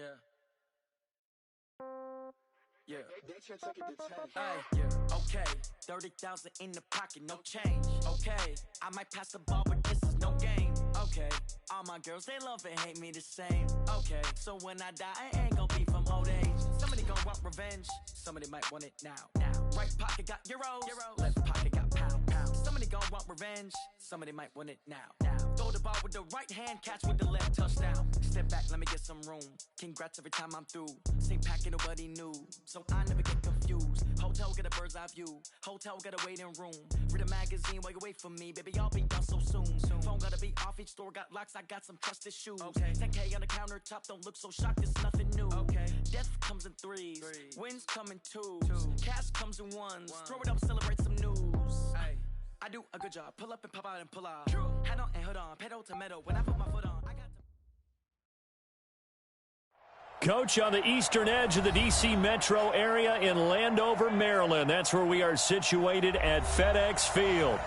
Yeah. Okay, 30,000 in the pocket, no change. Okay, I might pass the ball, but this is no game. Okay, all my girls, they love and hate me the same. Okay, so when I die, I ain't gonna be from old age. Somebody gonna want revenge, somebody might want it now. Right pocket got euros, left pocket got pounds. Somebody gonna want revenge, somebody might want it now. Throw the ball with the right hand, catch with the left, touchdown. Step back, let me get some room. Congrats every time I'm through. Same packet, nobody knew, so I never get confused. Hotel got a bird's eye view, hotel got a waiting room. Read a magazine while you wait for me, baby, I'll be done so soon. Phone gotta be off, each store got locks, I got some trusted shoes. 10K on the countertop, don't look so shocked, it's nothing new. Death comes in threes, wins come in twos, cash comes in ones. Throw it up, celebrate some news. I do a good job, pull up and pop out and pull out. Head on and hood on, pedal to metal. When I put my foot on, I got to... Coach, on the eastern edge of the D.C. metro area in Landover, Maryland. That's where we are situated at FedEx Field.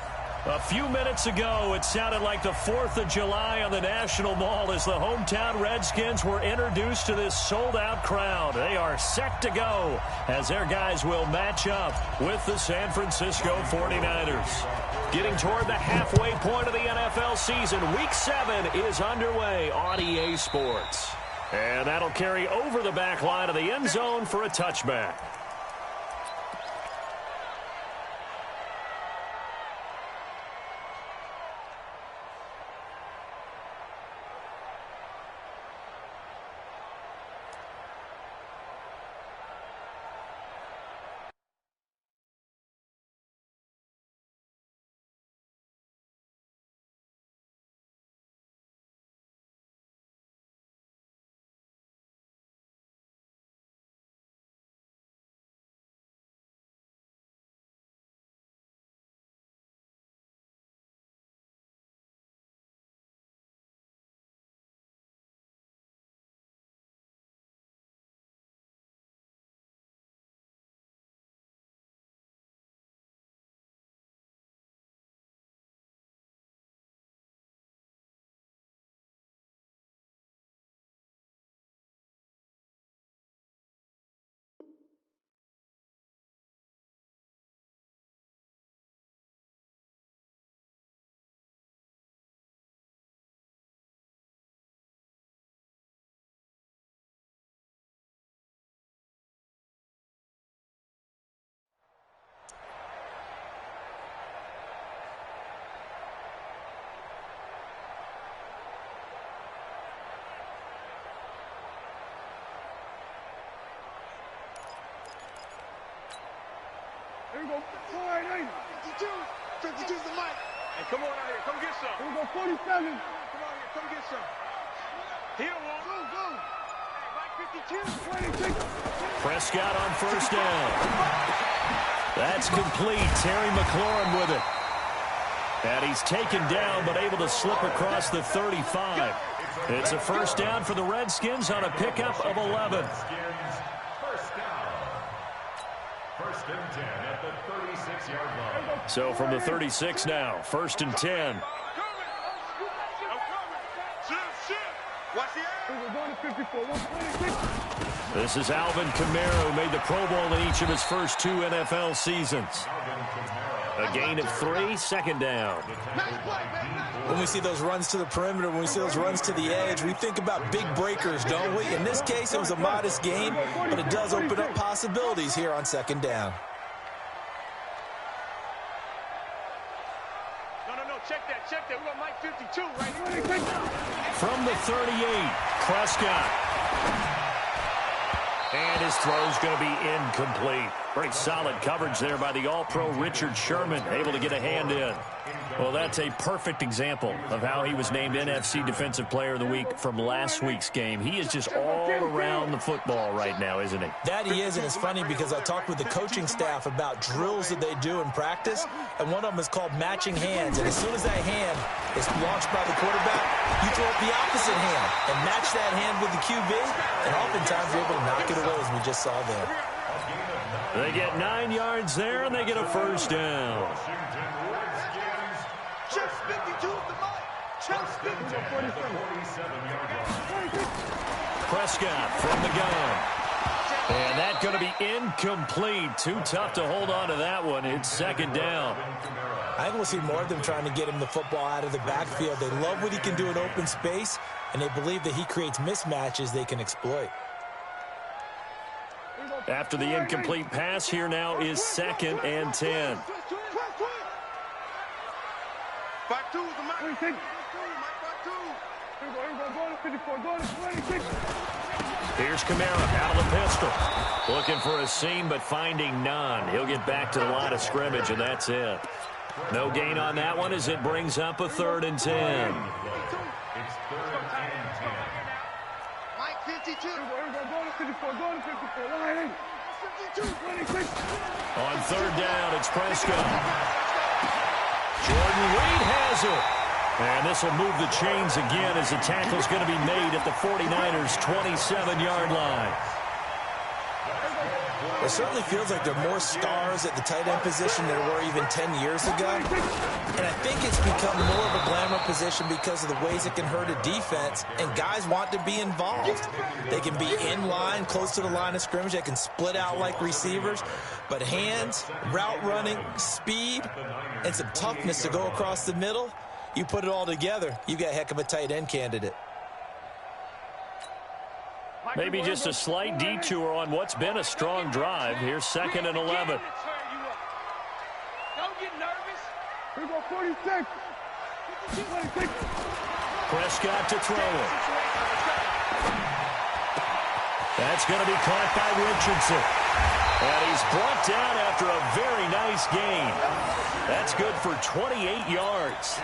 A few minutes ago, it sounded like the 4th of July on the National Mall as the hometown Redskins were introduced to this sold-out crowd. They are set to go as their guys will match up with the San Francisco 49ers. Getting toward the halfway point of the NFL season, Week 7 is underway on EA Sports. And that'll carry over the back line of the end zone for a touchback. Here we go. 52. 52's the mic. Hey, come on out here. Come get some. Here we go. 47. Come on here. Come get some. Here, one. Go, go. Hey, Mike 52. 26. Prescott on first down. That's complete. Terry McLaurin with it. And he's taken down, but able to slip across the 35. It's a first down for the Redskins on a pickup of 11. First and 10 at the 36-yard line. So from the 36 now, first and 10. This is Alvin Kamara, who made the Pro Bowl in each of his first 2 NFL seasons. A gain of 3, second down. When we see those runs to the perimeter, when we see those runs to the edge, we think about big breakers, don't we? In this case, it was a modest gain, but it does open up possibilities here on second down. No, check that. We got Mike 52 right here. From the 38, Prescott. And his throw's going to be incomplete. Pretty solid coverage there by the All-Pro Richard Sherman, able to get a hand in. Well, that's a perfect example of how he was named NFC Defensive Player of the Week from last week's game. He is just all around the football right now, isn't he? That he is, and it's funny because I talked with the coaching staff about drills that they do in practice, and one of them is called matching hands. And as soon as that hand is launched by the quarterback, you throw up the opposite hand and match that hand with the QB, and oftentimes you're able to knock it away, as we just saw there. They get 9 yards there, and they get a first down. Chips 52's the mic. Chips 52. 47-yard line. Prescott from the gun. And that's going to be incomplete. Too tough to hold on to that one. It's second down. I think we'll see more of them trying to get him the football out of the backfield. They love what he can do in open space, and they believe that he creates mismatches they can exploit. After the incomplete pass, here now is 2nd and 10. Here's Kamara out of the pistol. Looking for a seam, but finding none. He'll get back to the line of scrimmage, and that's it. No gain on that one as it brings up a 3rd and 10. It's 3rd and 10. Mike 52. On 3rd down, it's Prescott. Jordan Reed has it. And this will move the chains again as the tackle's going to be made at the 49ers' 27-yard line. It certainly feels like there are more stars at the tight end position than there were even 10 years ago. And I think it's become more of a glamour position because of the ways it can hurt a defense, and guys want to be involved. They can be in line, close to the line of scrimmage. They can split out like receivers. But hands, route running, speed, and some toughness to go across the middle, you put it all together, you got a heck of a tight end candidate. Maybe just a slight detour on what's been a strong drive. Here's 2nd and 11. Don't get nervous. Here we go, 46. Prescott to throw it. That's going to be caught by Richardson. And he's brought down after a very nice gain. That's good for 28 yards.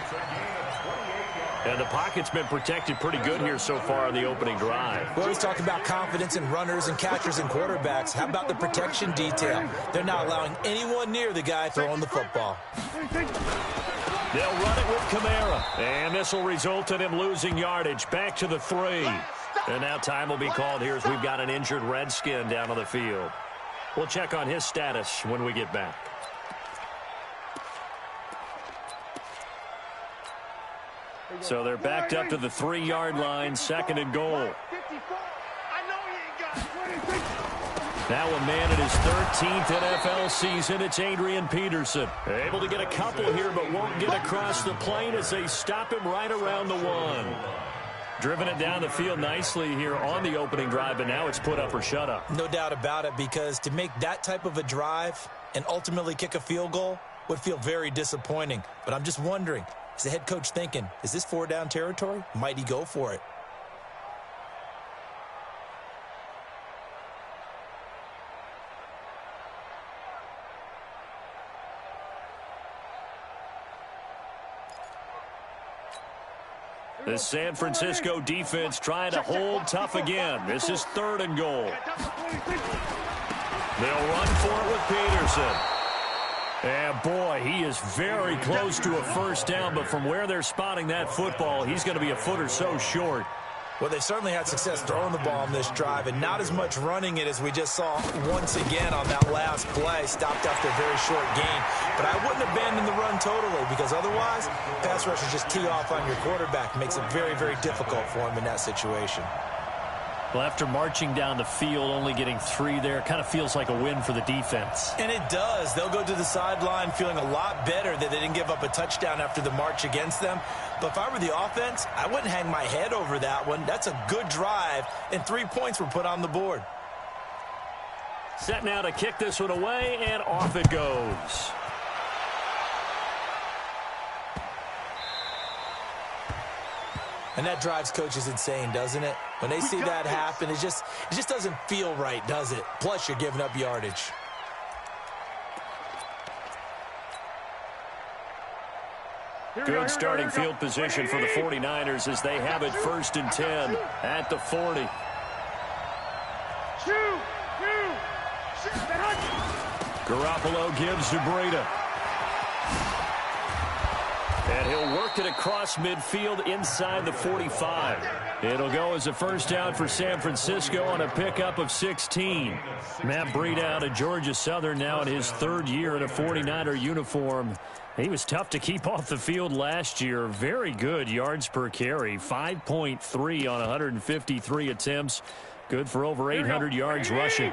And the pocket's been protected pretty good here so far in the opening drive. We always talk about confidence in runners and catchers and quarterbacks. How about the protection detail? They're not allowing anyone near the guy throwing the football. They'll run it with Kamara. And this will result in him losing yardage. Back to the 3. And now time will be called here as we've got an injured Redskin down on the field. We'll check on his status when we get back. So they're backed up to the 3-yard line, 2nd and goal. Now a man in his 13th NFL season, it's Adrian Peterson. Able to get a couple here, but won't get across the plane as they stop him right around the 1. Driven it down the field nicely here on the opening drive, but now it's put up or shut up. No doubt about it, because to make that type of a drive and ultimately kick a field goal would feel very disappointing. But I'm just wondering, is the head coach thinking, is this 4-down territory? Might he go for it? The San Francisco defense trying to hold tough again. This is 3rd and goal. They'll run for it with Peterson. And boy, he is very close to a 1st down, but from where they're spotting that football, he's going to be a foot or so short. Well, they certainly had success throwing the ball on this drive, and not as much running it as we just saw once again on that last play. Stopped after a very short gain. But I wouldn't abandon the run totally, because otherwise, pass rushers just tee off on your quarterback. Makes it very, very difficult for him in that situation. Well, after marching down the field, only getting 3 there, kind of feels like a win for the defense. And it does. They'll go to the sideline feeling a lot better that they didn't give up a touchdown after the march against them. But if I were the offense, I wouldn't hang my head over that one. That's a good drive, and 3 points were put on the board. Set now to kick this one away, and off it goes. And that drives coaches insane, doesn't it? When they see that happen, it just doesn't feel right, does it? Plus, you're giving up yardage. Good starting field position for the 49ers as they have it 1st and 10 at the 40. Garoppolo gives to Breida. And he'll work it across midfield inside the 45. It'll go as a 1st down for San Francisco on a pickup of 16. Matt Breida out of Georgia Southern now in his 3rd year in a 49er uniform. He was tough to keep off the field last year. Very good yards per carry, 5.3 on 153 attempts. Good for over 800 yards rushing.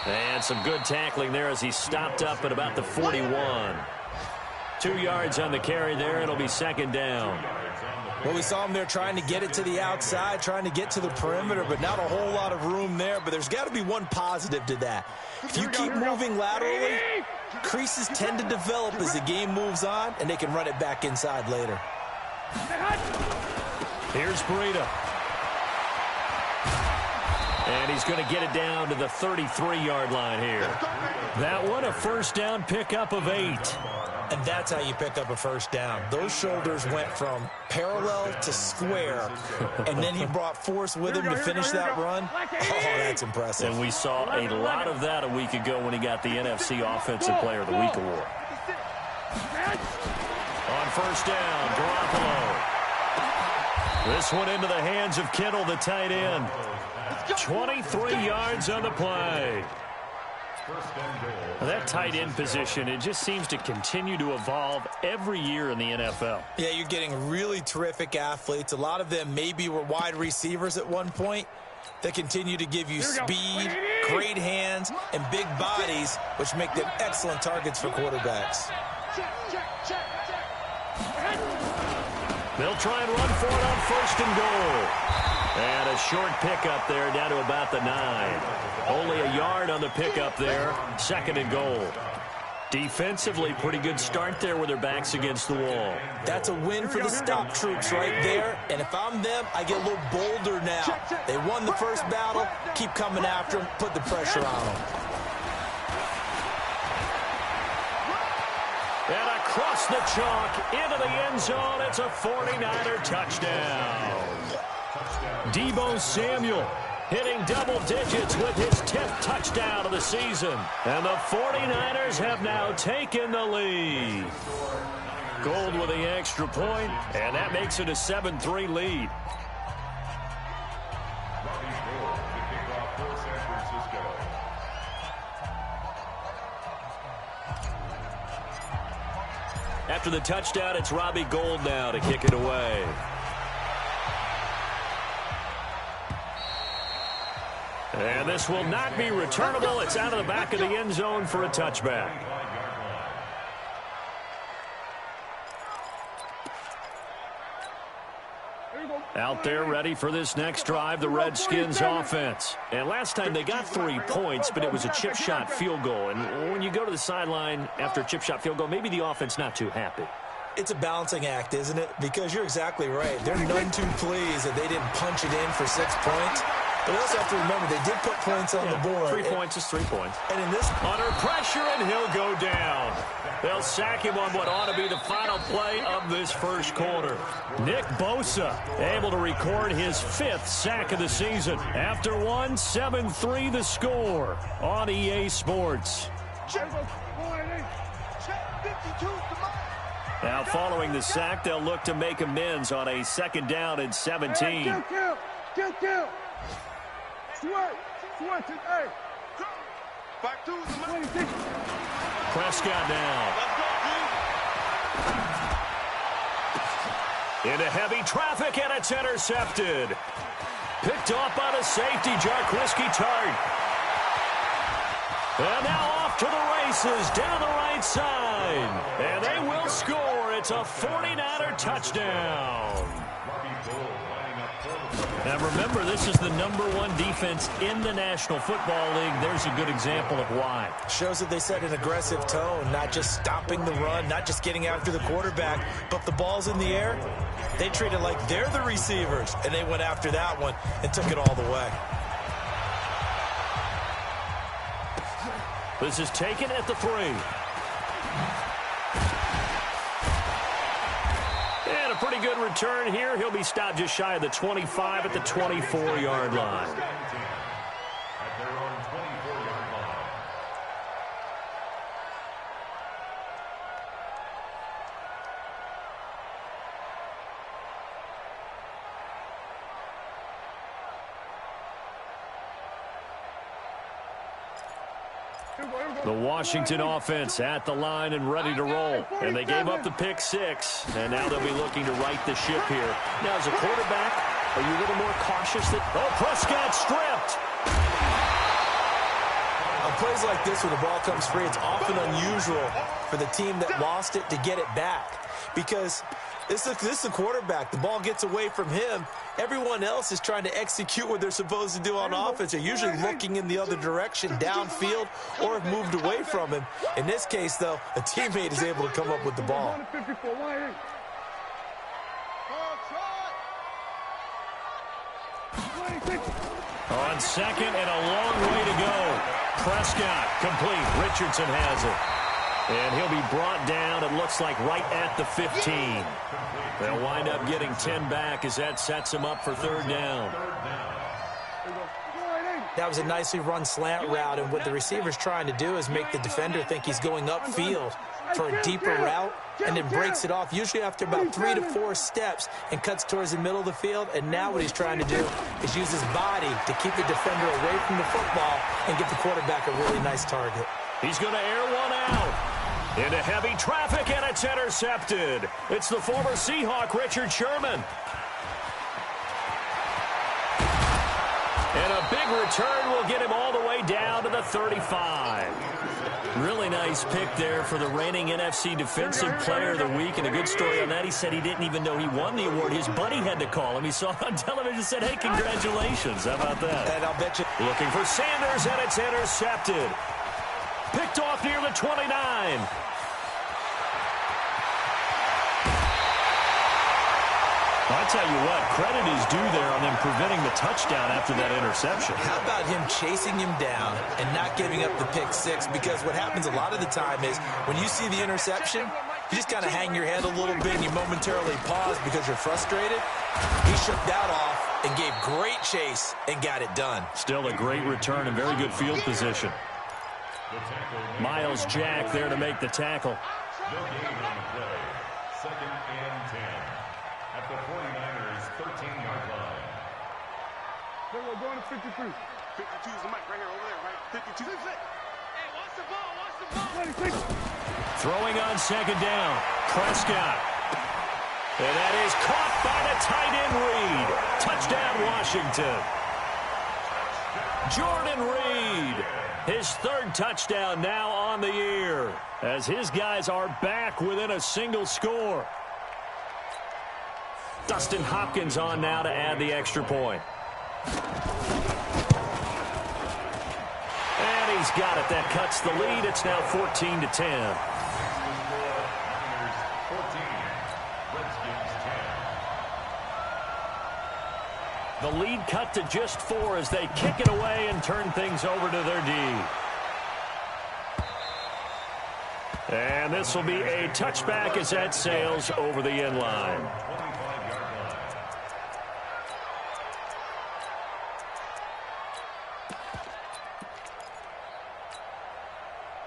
And some good tackling there as he stopped up at about the 41. 2 yards on the carry there. It'll be second down. Well, we saw him there trying to get it to the outside, trying to get to the perimeter, but not a whole lot of room there. But there's got to be one positive to that. If you keep moving laterally, creases tend to develop as the game moves on, and they can run it back inside later. Here's Breida. And he's going to get it down to the 33-yard line here. That one, a first down pickup of 8. And that's how you pick up a first down. Those shoulders went from parallel to square, and then he brought force with him to finish that run. Oh, that's impressive. And we saw a lot of that a week ago when he got the NFC Offensive Player of the Week award. On first down, Garoppolo. This one into the hands of Kittle, the tight end. 23 yards on the play. That tight end position, it just seems to continue to evolve every year in the NFL. Yeah, you're getting really terrific athletes. A lot of them maybe were wide receivers at one point. They continue to give you speed, great hands, and big bodies, which make them excellent targets for quarterbacks. They'll try and run for it on first and goal. And a short pickup there down to about the 9. Only a yard on the pickup there. Second and goal. Defensively, pretty good start there with their backs against the wall. That's a win for the stop troops right there. And if I'm them, I get a little bolder now. They won the first battle. Keep coming after them. Put the pressure on them. And across the chalk into the end zone. It's a 49er touchdown. Deebo Samuel hitting double digits with his 10th touchdown of the season. And the 49ers have now taken the lead. Gold with the extra point, and that makes it a 7-3 lead. After the touchdown, it's Robbie Gould now to kick it away. And this will not be returnable. It's out of the back of the end zone for a touchback. Out there ready for this next drive, the Redskins offense. And last time they got 3 points, but it was a chip shot field goal. And when you go to the sideline after a chip shot field goal, maybe the offense not too happy. It's a balancing act, isn't it? Because you're exactly right. They're none too pleased that they didn't punch it in for 6 points. But we also have to remember they did put points on the board. 3 points is 3 points. And in this, under pressure, and he'll go down. They'll sack him on what ought to be the final play of this first quarter. Nick Bosa able to record his 5th sack of the season. After one, 7-3 the score on EA Sports. Now following the sack, they'll look to make amends on a 2nd down and 17. Prescott now. Into heavy traffic, and it's intercepted. Picked off by the safety, Jarquiski Tart. And now off to the races, down the right side. And they will score. It's a 49er touchdown. Now remember, this is the #1 defense in the National Football League. There's a good example of why. Shows that they set an aggressive tone, not just stopping the run, not just getting after the quarterback, but the ball's in the air. They treat it like they're the receivers, and they went after that one and took it all the way. This is taken at the 3. And a pretty good return here. He'll be stopped just shy of the 25 at the 24-yard line. The Washington offense at the line and ready to roll. And they gave up the pick 6, and now they'll be looking to right the ship here. Now, as a quarterback, are you a little more cautious that... Oh, Prescott stripped! On plays like this, when the ball comes free, it's often unusual for the team that lost it to get it back. Because this is a quarterback. The ball gets away from him. Everyone else is trying to execute what they're supposed to do on offense. They're usually looking in the other direction, downfield, or have moved away from him. In this case, though, a teammate is able to come up with the ball. On second and a long way to go. Prescott complete. Richardson has it. And he'll be brought down, it looks like, right at the 15. They'll wind up getting 10 back as that sets him up for 3rd down. That was a nicely run slant route, and what the receiver's trying to do is make the defender think he's going upfield for a deeper route, and then breaks it off, usually after about 3 to 4 steps, and cuts towards the middle of the field. And now what he's trying to do is use his body to keep the defender away from the football and get the quarterback a really nice target. He's going to air one out. Into heavy traffic, and it's intercepted. It's the former Seahawk, Richard Sherman. And a big return will get him all the way down to the 35. Really nice pick there for the reigning NFC Defensive Player of the Week. And a good story on that, he said he didn't even know he won the award. His buddy had to call him. He saw it on television and said, hey, congratulations. How about that? And I'll bet you. Looking for Sanders, and it's intercepted. Picked off near the 29. I tell you what, credit is due there on them preventing the touchdown after that interception. How about him chasing him down and not giving up the pick 6? Because what happens a lot of the time is when you see the interception, you just kind of hang your head a little bit and you momentarily pause because you're frustrated. He shook that off and gave great chase and got it done. Still a great return and very good field position. Miles Jack there to make the tackle. No gain on the play. 2nd and 10. At the 49ers' 13-yard line. We're going to 52. 52 is the mic right here, over there, right? 52. Hey, watch the ball, watch the ball. 26. Throwing on 2nd down. Prescott. And that is caught by the tight end Reed. Touchdown, Washington. Jordan Reed. His 3rd touchdown now on the year as his guys are back within a single score. Dustin Hopkins on now to add the extra point. And he's got it. That cuts the lead. It's now 14-10. 14, The lead cut to just 4 as they kick it away and turn things over to their D. And this will be a touchback as that sails over the end line.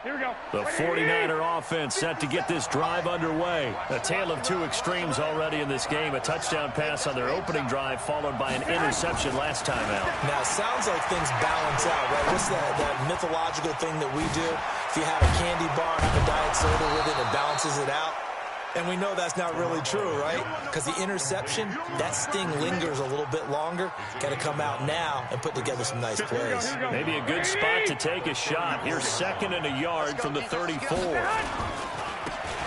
Here we go. The 49er offense set to get this drive underway. A tale of 2 extremes already in this game. A touchdown pass on their opening drive followed by an interception last time out. Now, it sounds like things balance out, right? What's that mythological thing that we do? If you have a candy bar, have a diet soda with it, it balances it out. And we know that's not really true, right? Because the interception, that sting lingers a little bit longer. Got to come out now and put together some nice plays. Maybe a good spot to take a shot. Here's 2nd and a yard from the 34.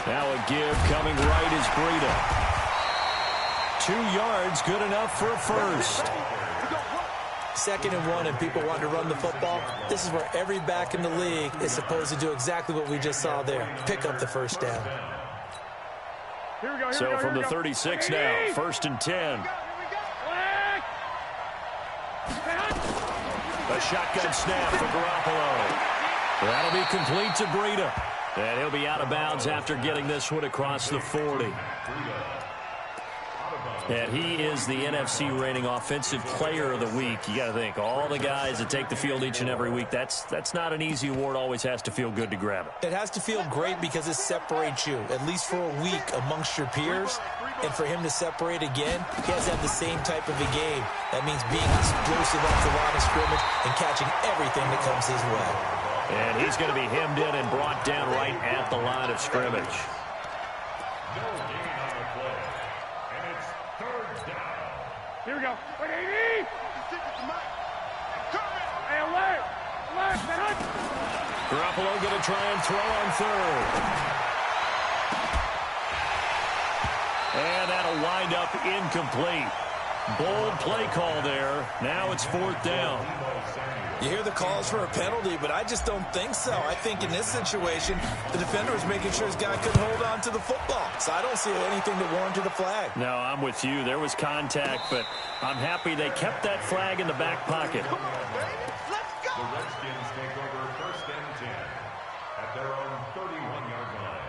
Now a give coming right is Breida. 2 yards, good enough for a first. 2nd and 1 and people want to run the football. This is where every back in the league is supposed to do exactly what we just saw there. Pick up the first down. So from the 36 now, 1st and 10. A shotgun snap for Garoppolo. That'll be complete to Breida. And he'll be out of bounds after getting this one across the 40. And he is the NFC reigning offensive player of the week. You got to think, all the guys that take the field each and every week, that's not an easy award. Always has to feel good to grab it. It has to feel great because it separates you, at least for a week, amongst your peers. And for him to separate again, he has to have the same type of a game. That means being explosive off the line of scrimmage and catching everything that comes his way. And he's going to be hemmed in and brought down right at the line of scrimmage. No gain on the play. And it's third down. Here we go. Wait, 80! Hey, alert! Alert! Garoppolo going to try and throw on third. And that'll wind up incomplete. Bold play call there. Now it's fourth down. You hear the calls for a penalty, but I just don't think so. I think in this situation, the defender was making sure his guy couldn't hold on to the football. So I don't see anything to warrant to the flag. No, I'm with you. There was contact, but I'm happy they kept that flag in the back pocket. The Redskins take over first and 10 at their own 31-yard line.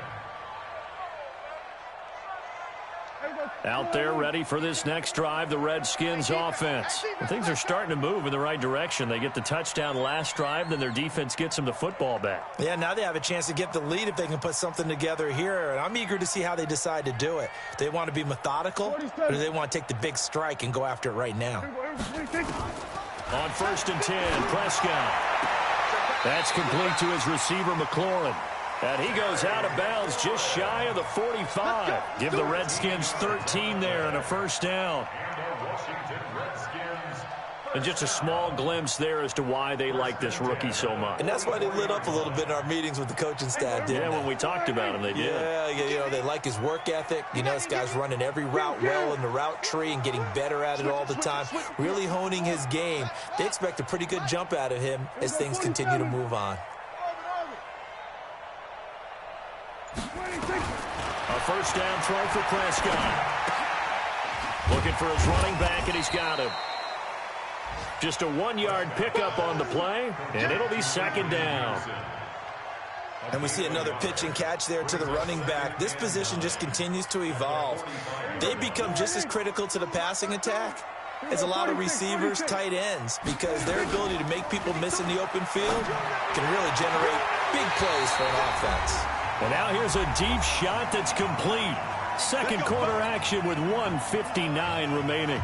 Out there ready for this next drive, the Redskins offense. And things are starting to move in the right direction. They get the touchdown last drive, then their defense gets them the football back. Yeah, now they have a chance to get the lead if they can put something together here. And I'm eager to see how they decide to do it. Do they want to be methodical, or do they want to take the big strike and go after it right now? On first and 10, Prescott. That's complete to his receiver, McLaurin. And he goes out of bounds just shy of the 45. Give the Redskins 13 there and a first down. And our Washington Redskins. And just a small glimpse there as to why they like this rookie so much. And that's why they lit up a little bit in our meetings with the coaching staff, didn't they? Yeah, when we talked about him, they did. Yeah, you know, they like his work ethic. You know, this guy's running every route well in the route tree and getting better at it all the time, really honing his game. They expect a pretty good jump out of him as things continue to move on. A first down throw for Prescott. Looking for his running back, and he's got him. Just a 1-yard pickup on the play, and it'll be second down. And we see another pitch and catch there to the running back. This position just continues to evolve. They become just as critical to the passing attack as a lot of receivers, tight ends, because their ability to make people miss in the open field can really generate big plays for an offense. And now here's a deep shot that's complete. Second quarter action with 1:59 remaining.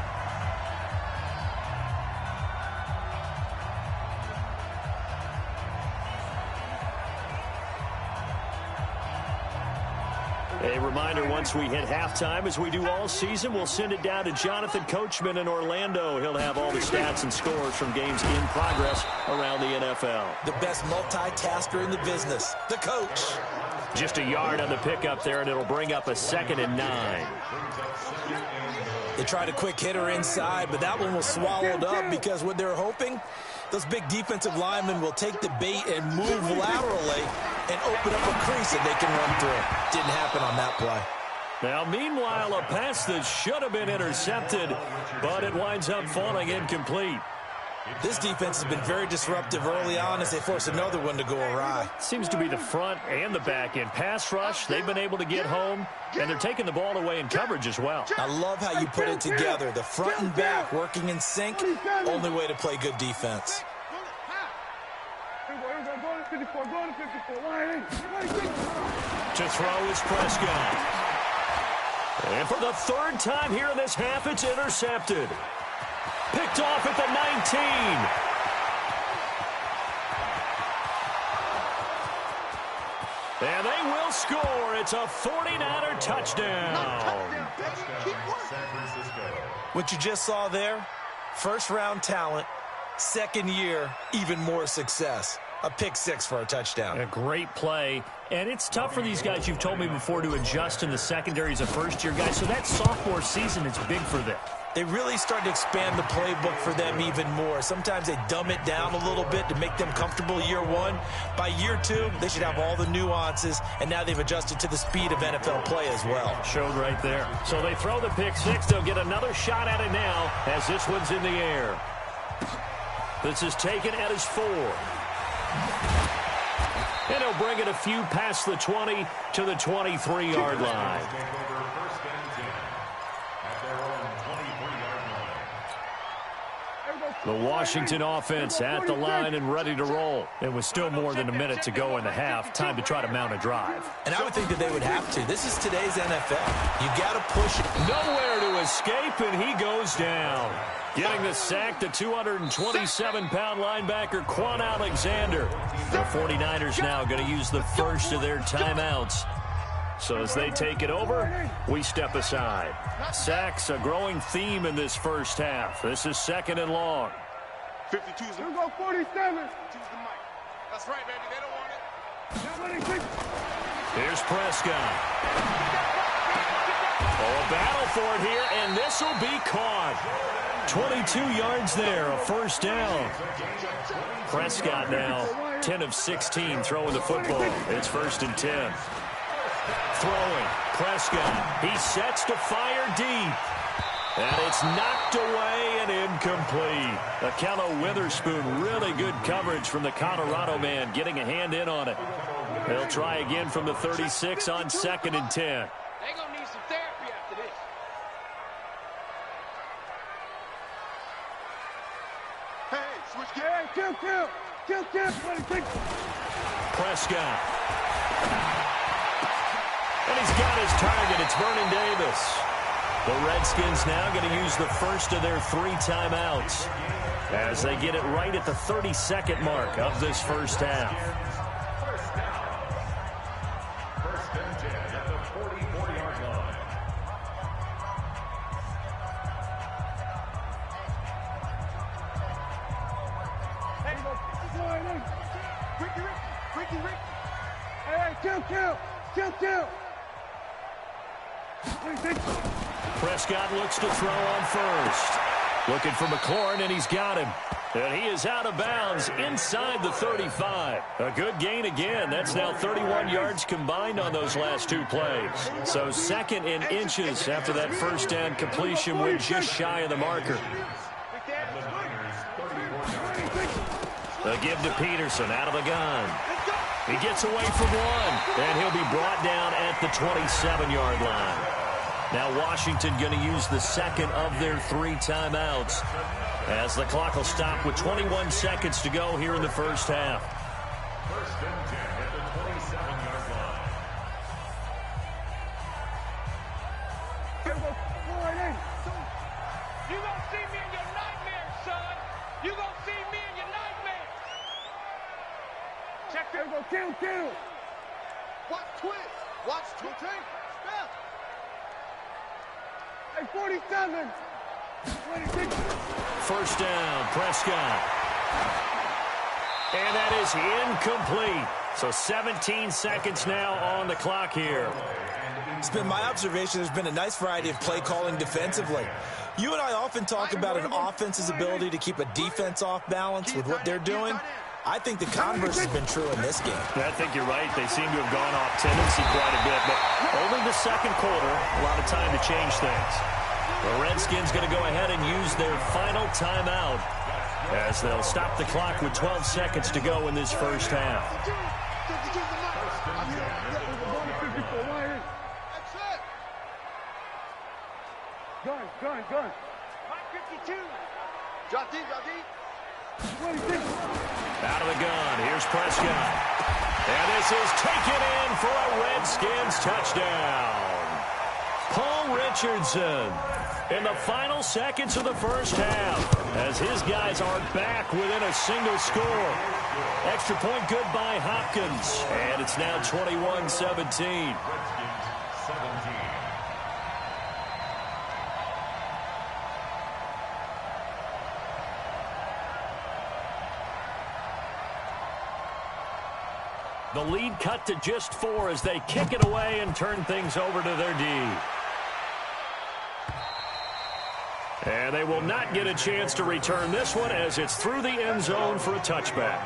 A reminder, once we hit halftime, as we do all season, we'll send it down to Jonathan Coachman in Orlando. He'll have all the stats and scores from games in progress around the NFL. The best multitasker in the business, the coach. Just a yard on the pickup there, and it'll bring up a 2nd and 9. They tried a quick hitter inside, but that one was swallowed up because what they're hoping, those big defensive linemen will take the bait and move laterally and open up a crease that they can run through. Didn't happen on that play. Now, meanwhile, a pass that should have been intercepted, but it winds up falling incomplete. This defense has been very disruptive early on as they force another one to go awry. Seems to be the front and the back end. Pass rush, they've been able to get home, and they're taking the ball away in coverage as well. I love how you put it together. The front and back working in sync, only way to play good defense. To throw is Prescott. And for the third time here in this half, it's intercepted. Picked off at the 19. And they will score. It's a 49er touchdown. What you just saw there, first-round talent, second year, even more success. A pick six for a touchdown. A great play. And it's tough for these guys, you've told me before, to adjust in the secondary as a first-year guy. So that sophomore season is big for them. They really start to expand the playbook for them even more. Sometimes they dumb it down a little bit to make them comfortable year one. By year two, they should have all the nuances, and now they've adjusted to the speed of NFL play as well. Showed right there. So they throw the pick six. They'll get another shot at it now as this one's in the air. This is taken at his 4. And he'll bring it a few past the 20 to the 23-yard line. The Washington offense at the line and ready to roll. And with still more than a minute to go in the half, time to try to mount a drive. And I would think that they would have to. This is today's NFL. You got to push it. Nowhere to escape, and he goes down. Getting the sack, the 227-pound linebacker, Quan Alexander. The 49ers now going to use the first of their timeouts. So as they take it over, we step aside. Sacks, a growing theme in this first half. This is second and long. 52's the... You go 47. Choose the mic. That's right, baby. They don't want it. Here's Prescott. Oh, a battle for it here, and this will be caught. 22 yards there, a first down. Prescott now 10 of 16 throwing the football. It's 1st and 10. Throwing, Prescott. He sets to fire deep. And it's knocked away and incomplete. Akello Witherspoon, really good coverage from the Colorado man, getting a hand in on it. They'll try again from the 36 on 2nd and 10. They're going to need some therapy after this. Hey, switch gear. Kill. Prescott. And he's got his target. It's Vernon Davis. The Redskins now going to use the first of their 3 timeouts as they get it right at the 32nd mark of this first half. First and 10 at the 44-yard line. Ricky. Hey, kill. Prescott looks to throw on first. Looking for McLaurin, and he's got him. And he is out of bounds inside the 35. A good gain again. That's now 31 yards combined on those last 2 plays. So 2nd in inches after that first down completion went just shy of the marker. The give to Peterson out of the gun. He gets away from one, and he'll be brought down at the 27-yard line. Now Washington going to use the second of their 3 timeouts as the clock will stop with 21 seconds to go here in the first half. First and 10 at the 27-yard line. You gonna see me in your nightmares, son. You gonna see me in your nightmares. Check it. Kill. Watch twist. Watch twist. Step. Hey, 47. 26. First down, Prescott. And that is incomplete. So 17 seconds now on the clock here. It's been my observation there's been a nice variety of play calling defensively. You and I often talk about an offense's ability to keep a defense off balance with what they're doing. I think the converse has been true in this game. I think you're right. They seem to have gone off tendency quite a bit, but only the second quarter, a lot of time to change things. The Redskins going to go ahead and use their final timeout as they'll stop the clock with 12 seconds to go in this first half. Gun. 52. Drop deep. Out of the gun, here's Prescott. And this is taken in for a Redskins touchdown. Paul Richardson in the final seconds of the first half as his guys are back within a single score. Extra point good by Hopkins. And it's now 21-17. Redskins 17. The lead cut to just 4 as they kick it away and turn things over to their D. And they will not get a chance to return this one as it's through the end zone for a touchback.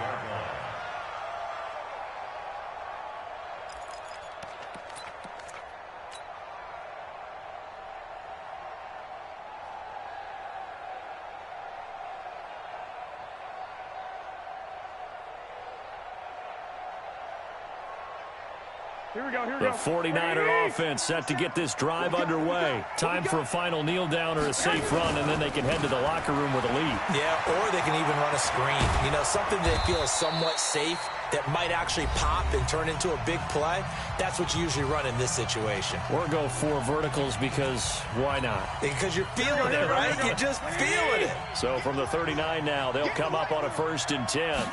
The 49er offense set to get this drive underway. Time for a final kneel down or a safe run, and then they can head to the locker room with a lead. Yeah, or they can even run a screen. You know, something they feel is somewhat safe that might actually pop and turn into a big play. That's what you usually run in this situation. Or go 4 verticals because why not? Because you're feeling it, right? You're just feeling it. So from the 39 now, they'll come up on a 1st and 10.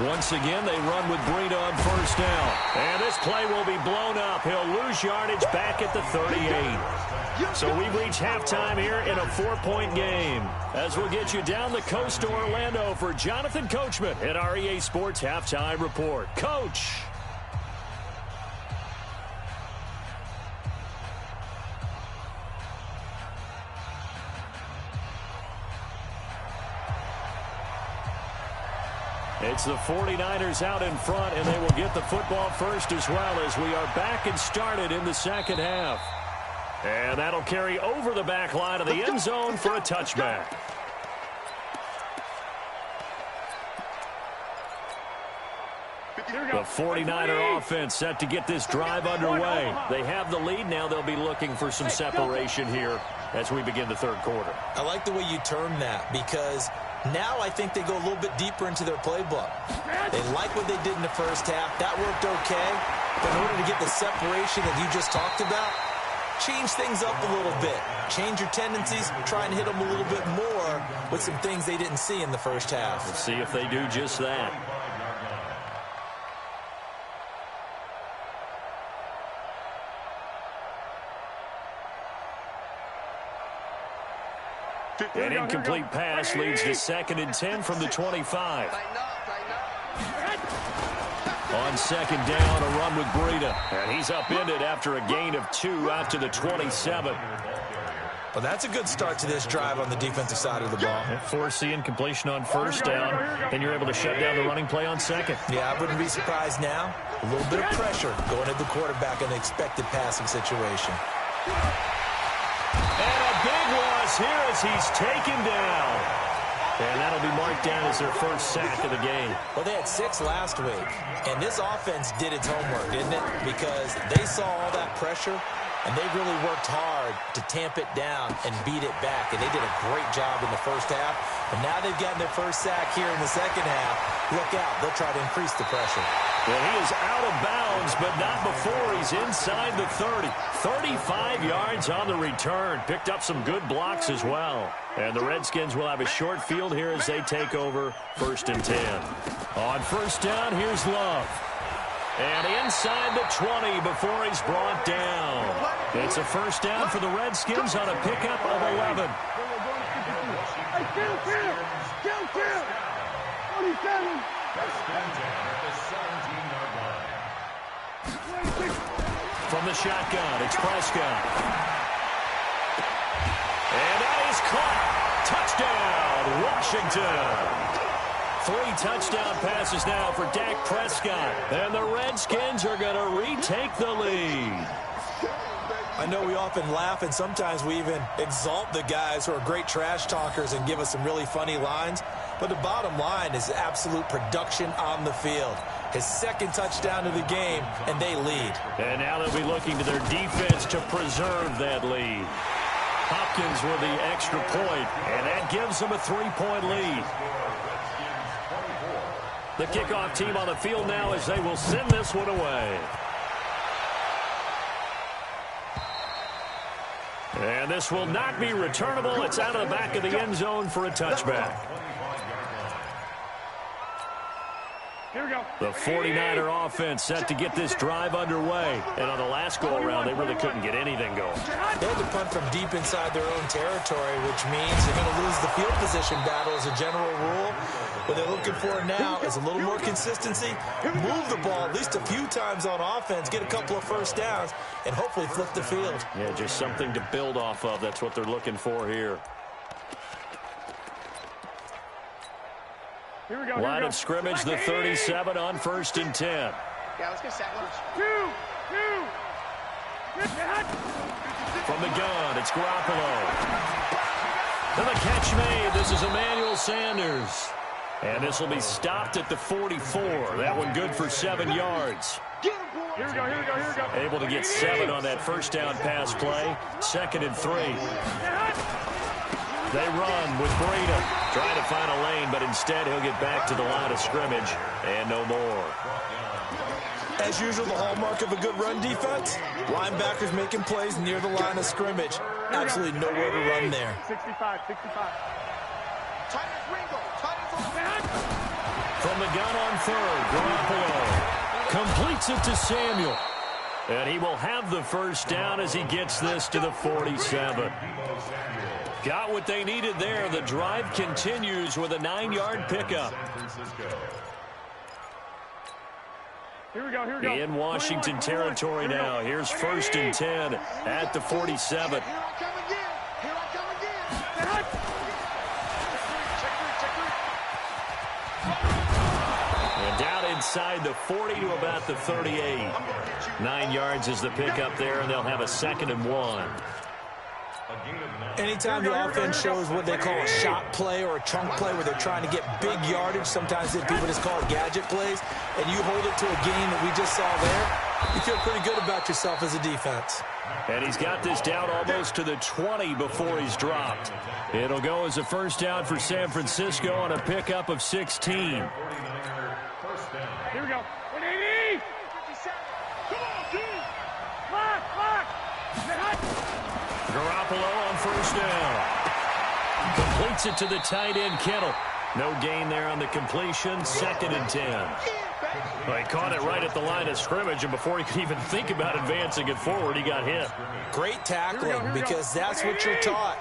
Once again, they run with Breida on 1st down. And this play will be blown up. He'll lose yardage back at the 38. So we've reached halftime here in a 4-point game. As we'll get you down the coast to Orlando for Jonathan Coachman at our EA Sports Halftime Report. Coach. It's the 49ers out in front, and they will get the football first as well as we are back and started in the second half. And that'll carry over the back line of the end zone for a touchback. The 49er offense set to get this drive underway. They have the lead. Now they'll be looking for some separation here as we begin the 3rd quarter. I like the way you term that because now I think they go a little bit deeper into their playbook. They like what they did in the first half. That worked okay. But in order to get the separation that you just talked about, change things up a little bit. Change your tendencies. Try and hit them a little bit more with some things they didn't see in the first half. Let's see if they do just that. An incomplete pass leads to 2nd and 10 from the 25. On 2nd down, a run with Breida. And he's upended after a gain of 2 out to the 27. Well, that's a good start to this drive on the defensive side of the ball. Force the incompletion on 1st down. Then you're able to shut down the running play on 2nd. Yeah, I wouldn't be surprised now. A little bit of pressure going at the quarterback in the expected passing situation. And a big loss here as he's taken down. And that'll be marked down as their 1st sack of the game. Well, they had 6 last week, and this offense did its homework, didn't it? Because they saw all that pressure, and they really worked hard to tamp it down and beat it back. And they did a great job in the first half. And now they've gotten their 1st sack here in the second half. Look out. They'll try to increase the pressure. Well, he is out of bounds, but not before he's inside the 30. 35 yards on the return. Picked up some good blocks as well. And the Redskins will have a short field here as they take over 1st and 10. On 1st down, here's Love. And inside the 20 before he's brought down. It's a 1st down for the Redskins on a pickup of 11. From the shotgun, it's Prescott. And that is caught. Touchdown, Washington. 3 touchdown passes now for Dak Prescott. And the Redskins are going to retake the lead. I know we often laugh, and sometimes we even exalt the guys who are great trash talkers and give us some really funny lines. But the bottom line is absolute production on the field. His 2nd touchdown of the game, and they lead. And now they'll be looking to their defense to preserve that lead. Hopkins with the extra point, and that gives them a 3-point lead. The kickoff team on the field now as they will send this one away. And this will not be returnable. It's out of the back of the end zone for a touchback. Here we go. The 49er offense set to get this drive underway. And on the last go-around, they really couldn't get anything going. They had to punt from deep inside their own territory, which means they're going to lose the field position battle as a general rule. What they're looking for now is a little more consistency, move the ball at least a few times on offense, get a couple of 1st downs, and hopefully flip the field. Yeah, just something to build off of. That's what they're looking for here. Here we go. Line of scrimmage, the 37 on 1st and 10. Yeah, let's get set. Two. From the gun, it's Garoppolo. And the catch made. This is Emmanuel Sanders. And this will be stopped at the 44. That one good for 7 yards. Here we go, here we go, here we go. Able to get 7 on that first down pass play. 2nd and 3. They run with Breida. Trying to find a lane, but instead he'll get back to the line of scrimmage. And no more. As usual, the hallmark of a good run defense, linebackers making plays near the line of scrimmage. Absolutely nowhere to run there. 65, 65. From the gun on 3rd, Garoppolo completes it to Samuel. And he will have the first down as he gets this to the 47. Got what they needed there. The drive continues with a 9-yard pickup. Here we go, here we go. In Washington territory now. Here's 1st and 10 at the 47. And down inside the 40 to about the 38. 9 yards is the pickup there, and they'll have a 2nd and 1. Anytime the offense shows what they call a shot play or a chunk play where they're trying to get big yardage, sometimes people just call it gadget plays, and you hold it to a game that we just saw there, you feel pretty good about yourself as a defense. And he's got this down almost to the 20 before he's dropped. It'll go as a first down for San Francisco on a pickup of 16. Here we go. 180! Come on, dude! Lock! Garoppolo on first down. Completes it to the tight end, Kittle. No gain there on the completion. 2nd and 10. Well, he caught it right at the line of scrimmage, and before he could even think about advancing it forward, he got hit. Great tackling, because that's what you're taught.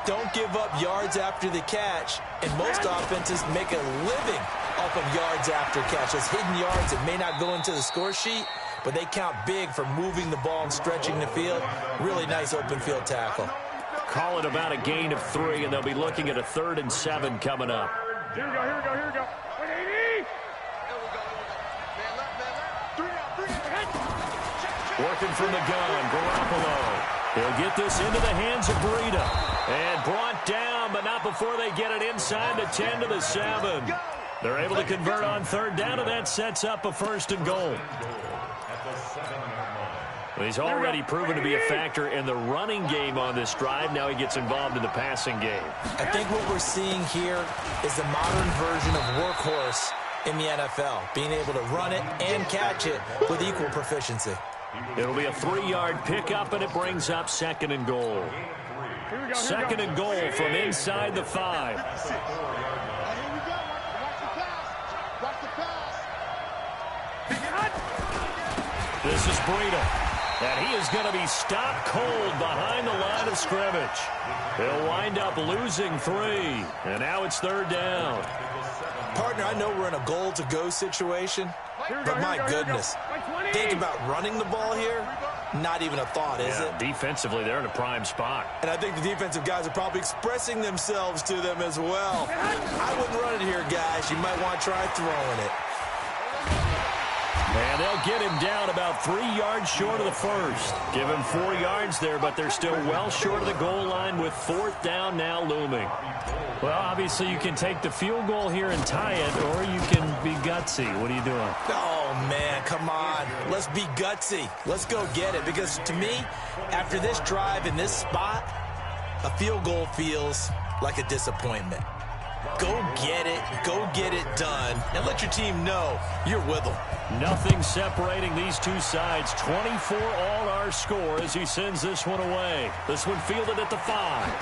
Don't give up yards after the catch, and most offenses make a living off of yards after catches. Hidden yards that may not go into the score sheet, but they count big for moving the ball and stretching the field. Really nice open field tackle. Call it about a gain of 3, and they'll be looking at a 3rd and 7 coming up. Here we go, here we go, here we go. 180! Working from the gun, Garoppolo. He'll get this into the hands of Breida. And brought down, but not before they get it inside the 10 to the 7. They're able to convert on 3rd down, and that sets up a 1st and goal. Well, he's already proven to be a factor in the running game on this drive. Now he gets involved in the passing game. I think what we're seeing here is the modern version of workhorse in the NFL, being able to run it and catch it with equal proficiency. It'll be a 3-yard pickup, and it brings up 2nd and goal. 2nd and goal from inside the 5. This is Breida. And he is going to be stopped cold behind the line of scrimmage. He'll wind up losing 3. And now it's 3rd down. Partner, I know we're in a goal-to-go situation, but my goodness, think about running the ball here. Not even a thought, is it? Defensively, they're in a prime spot. And I think the defensive guys are probably expressing themselves to them as well. I wouldn't run it here, guys. You might want to try throwing it. And they'll get him down about 3 yards short of the 1st. Give him 4 yards there, but they're still well short of the goal line with 4th down now looming. Well, obviously you can take the field goal here and tie it, or you can be gutsy. What are you doing? Oh, man, come on. Let's be gutsy. Let's go get it. Because to me, after this drive in this spot, a field goal feels like a disappointment. Go get it done, and let your team know you're with them. Nothing separating these two sides. 24 all our score as he sends this one away. This one fielded at the 5.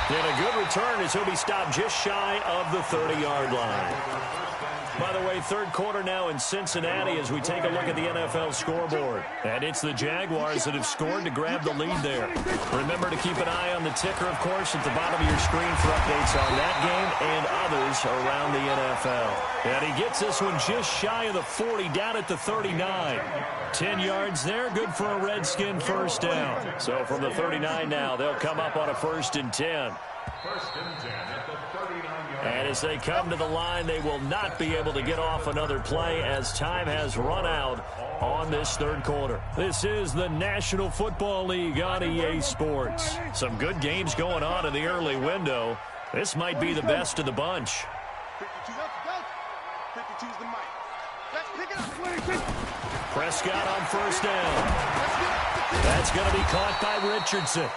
And a good return as he'll be stopped just shy of the 30-yard line. By the way, 3rd quarter now in Cincinnati as we take a look at the NFL scoreboard. And it's the Jaguars that have scored to grab the lead there. Remember to keep an eye on the ticker, of course, at the bottom of your screen for updates on that game and others around the NFL. And he gets this one just shy of the 40, down at the 39. 10 yards there, good for a Redskin first down. So from the 39 now, they'll come up on a 1st and 10. 1st and 10 at the 39-yard. And as they come to the line, they will not be able to get off another play as time has run out on this 3rd quarter. This is the National Football League on EA Sports. Some good games going on in the early window. This might be the best of the bunch. 52's the mic. Let's pick it up. Prescott on first down. That's going to be caught by Richardson.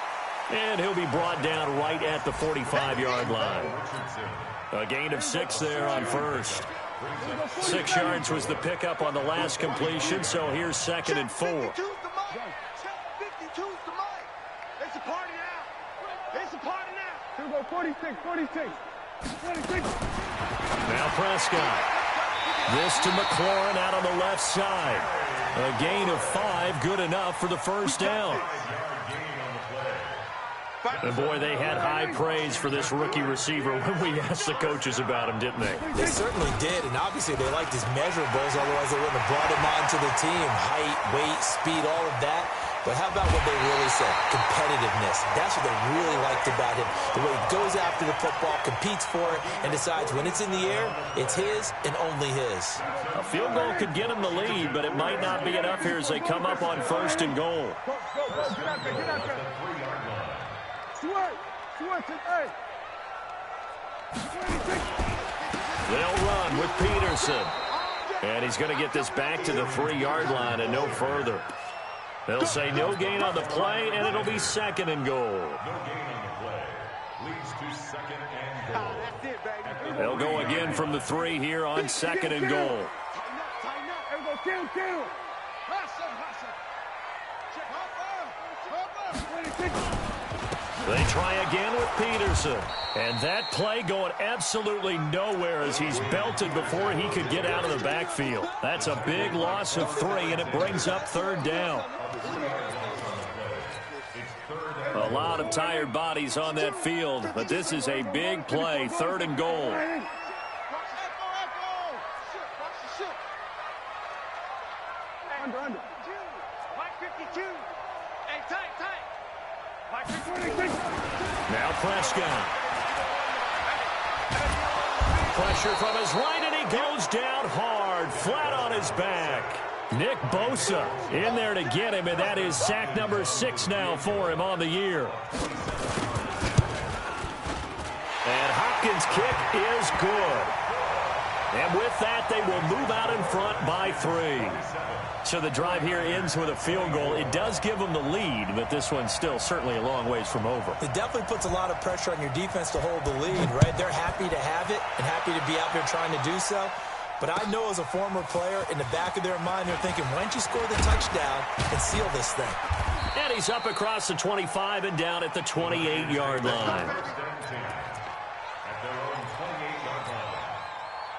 And he'll be brought down right at the 45-yard line. A gain of 6 there on first. 6 yards was the pickup on the last completion, so here's 2nd and 4. 52's the mic. 52's the mic. It's a party now. It's a party now. Here we go, 46, 46. 46. Now Prescott. This to McLaurin out on the left side. A gain of 5, good enough for the first down. And boy, they had high praise for this rookie receiver when we asked the coaches about him, didn't they? They certainly did, and obviously they liked his measurables, otherwise they wouldn't have brought him onto the team. Height, weight, speed, all of that. But how about what they really said? Competitiveness. That's what they really liked about him. The way he goes after the football, competes for it, and decides when it's in the air, it's his and only his. A field goal could get him the lead, but it might not be enough here as they come up on 1st and goal. They'll run with Peterson. And he's going to get this back to the 3-yard line and no further. They'll say no gain on the play, and it'll be 2nd and goal. No gain on the play. Leads to 2nd and goal. That's it, baby. They'll go again from the 3 here on 2nd and goal. Tighten up, tighten up. Everybody, kill. Hustle. Check, hop up. They try again with Peterson. And that play going absolutely nowhere as he's belted before he could get out of the backfield. That's a big loss of 3, and it brings up 3rd down. A lot of tired bodies on that field, but this is a big play, 3rd and goal. Under. Mike 52. Hey, tight. Mike 52. Now Prescott. Pressure from his right, and he goes down hard, flat on his back. Nick Bosa in there to get him, and that is sack number 6 now for him on the year. And Hopkins' kick is good. And with that, they will move out in front by 3. So the drive here ends with a field goal. It does give them the lead, but this one's still certainly a long ways from over. It definitely puts a lot of pressure on your defense to hold the lead, right? They're happy to have it and happy to be out there trying to do so. But I know as a former player, in the back of their mind, they're thinking, why don't you score the touchdown and seal this thing? And he's up across the 25 and down at the 28-yard line.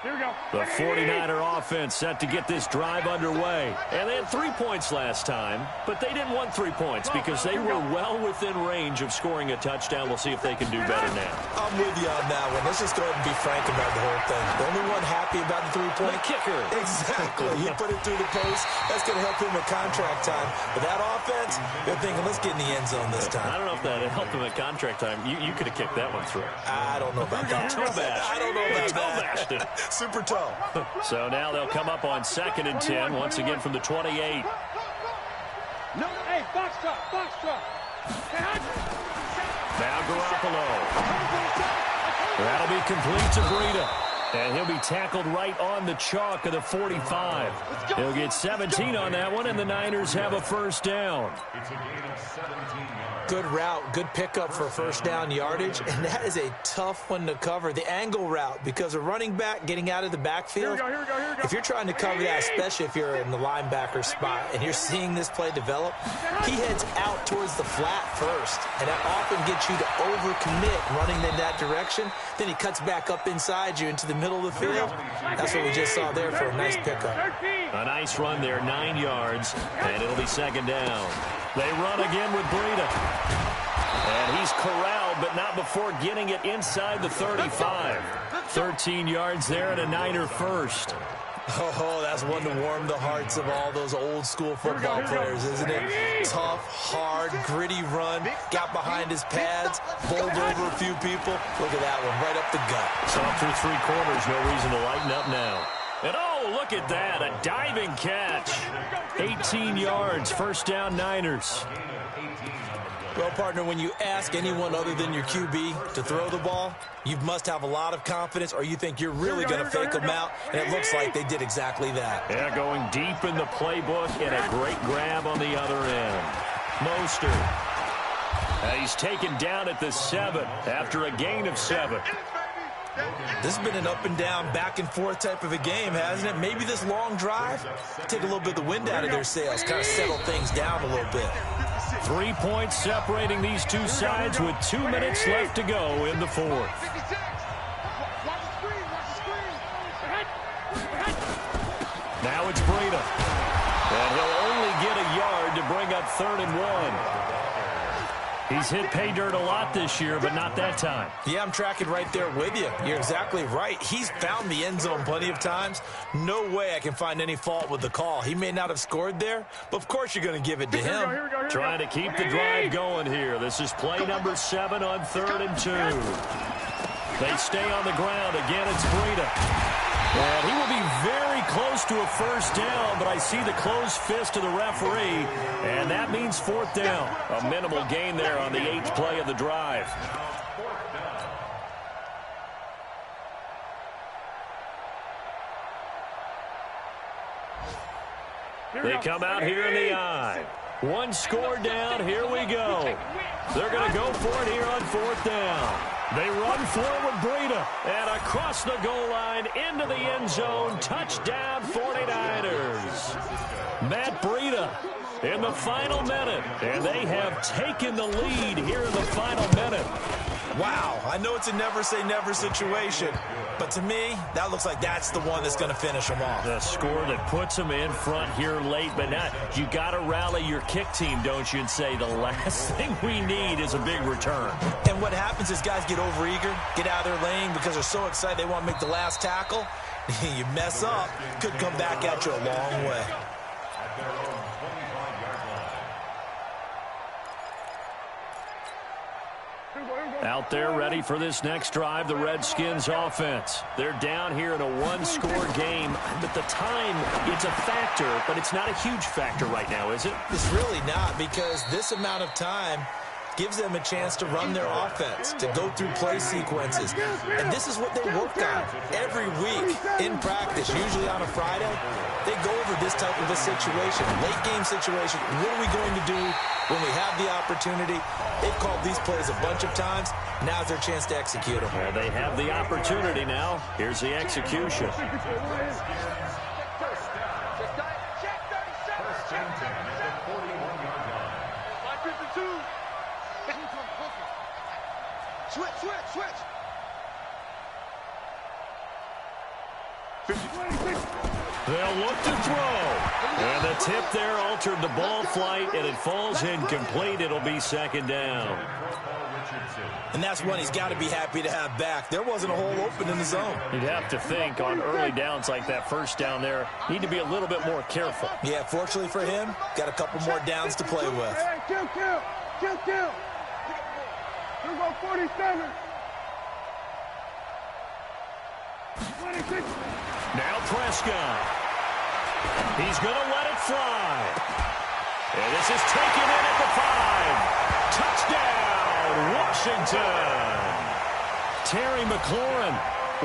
Here we go. The 49er offense set to get this drive underway. And they had 3 points last time, but they didn't want 3 points because they were well within range of scoring a touchdown. We'll see if they can do better now. I'm with you on that one. Let's just go ahead and be frank about the whole thing. The only one happy about the 3-point? The kicker. Exactly. He put it through the post. That's going to help him at contract time. But that offense, they're thinking, let's get in the end zone this time. I don't know if that helped him at contract time. You could have kicked that one through. I don't know about that. I don't know about that. it. Super tall. So now they'll come up on 2nd and 10, once again from the 28. No, hey, box truck. Now Garoppolo. That'll be complete to Breida. And he'll be tackled right on the chalk of the 45. He'll get 17 on that one, and the Niners have a first down. It's a gain of 17 yards. Good route, good pickup for first down yardage, and that is a tough one to cover. The angle route, because a running back getting out of the backfield, Here we go. if you're trying to cover that, especially if you're in the linebacker spot and you're seeing this play develop, he heads out towards the flat first, and that often gets you to overcommit running in that direction. Then he cuts back up inside you into the middle of the field. That's what we just saw there for a nice pickup. A nice run there, 9 yards, and it'll be 2nd down. They run again with Breida. And he's corralled, but not before getting it inside the 35. 13 yards there and a Niner first. Oh, that's one to warm the hearts of all those old school football players, isn't it? Tough, hard, gritty run, got behind his pads, bowled over a few people. Look at that one, right up the gut. So through 3 quarters, no reason to lighten up now. And oh, look at that, a diving catch. 18 yards, first down Niners. Well, partner, when you ask anyone other than your QB to throw the ball, you must have a lot of confidence, or you think you're really going to fake them out, and it looks like they did exactly that. Yeah, going deep in the playbook and a great grab on the other end. Mostert. He's taken down at the 7 after a gain of 7. This has been an up-and-down, back-and-forth type of a game, hasn't it? Maybe this long drive, take a little bit of the wind out of their sails, kind of settle things down a little bit. 3 points separating these two sides with 2 minutes left to go in the fourth. Now it's Breida. And he'll only get a yard to bring up 3rd and 1. He's hit pay dirt a lot this year, but not that time. Yeah, I'm tracking right there with you. You're exactly right. He's found the end zone plenty of times. No way I can find any fault with the call. He may not have scored there, but of course you're going to give it to him. Trying to keep the drive going here. This is play number 7 on 3rd and 2. They stay on the ground. Again, it's Breida. And he will be very close to a first down, but I see the closed fist of the referee, and that means 4th down. A minimal gain there on the 8th play of the drive. They come out here in the eye. 1 score down. Here we go. They're going to go for it here on 4th down. They run forward, Breida, and across the goal line into the end zone. Touchdown, 49ers. Matt Breida in the final minute, and they have taken the lead here in the final minute. Wow, I know it's a never-say-never situation, but to me, that looks like that's the one that's going to finish them off. The score that puts them in front here late, but now you got to rally your kick team, don't you, and say the last thing we need is a big return. And what happens is guys get overeager, get out of their lane because they're so excited they want to make the last tackle. You mess up, could come back at you a long way. Out there ready for this next drive, the Redskins offense. They're down here in a 1-score game. But the time, it's a factor, but it's not a huge factor right now, is it? It's really not, because this amount of time gives them a chance to run their offense, to go through play sequences. And this is what they work on every week in practice, usually on a Friday. They go over this type of a situation, late game situation. What are we going to do when we have the opportunity? They've called these plays a bunch of times. Now's their chance to execute them. Well, they have the opportunity now. Here's the execution. Switch. They'll look to throw. And the tip there altered the ball flight, and it falls incomplete. It'll be 2nd down. And that's one he's got to be happy to have back. There wasn't a hole open in the zone. You'd have to think on early downs like that, first down there, need to be a little bit more careful. Yeah, fortunately for him, got a couple more downs to play with. Hey, kill. Here we go, 47. 26. Now Prescott. He's going to let it fly. And this is taken in at the 5. Touchdown, Washington. Terry McLaurin